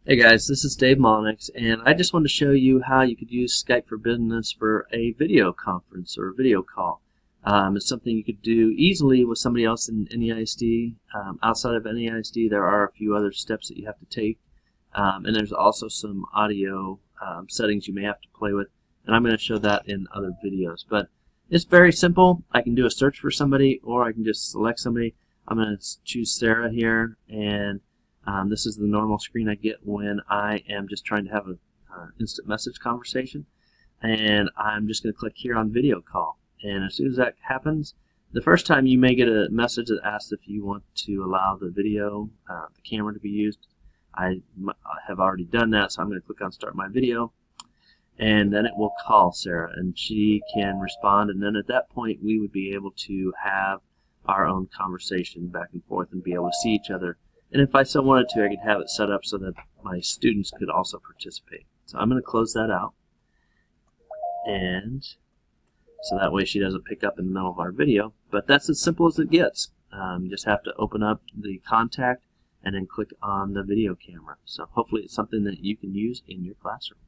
Hey guys, this is Dave Monix, and I just wanted to show you how you could use Skype for Business for a video conference or a video call. It's something you could do easily with somebody else in NEISD. Outside of NEISD, there are a few other steps that you have to take, and there's also some audio settings you may have to play with, and I'm going to show that in other videos. But it's very simple. I can do a search for somebody, or I can just select somebody. I'm going to choose Sarah here, and this is the normal screen I get when I am just trying to have an instant message conversation. And I'm just going to click here on video call. And as soon as that happens, the first time you may get a message that asks if you want to allow the video, the camera to be used. I have already done that, so I'm going to click on start my video. And then it will call Sarah, and she can respond. And then at that point, we would be able to have our own conversation back and forth and be able to see each other. And if I so wanted to, I could have it set up so that my students could also participate. So I'm going to close that out. And so that way she doesn't pick up in the middle of our video. But that's as simple as it gets. You just have to open up the contact and then click on the video camera. So hopefully it's something that you can use in your classroom.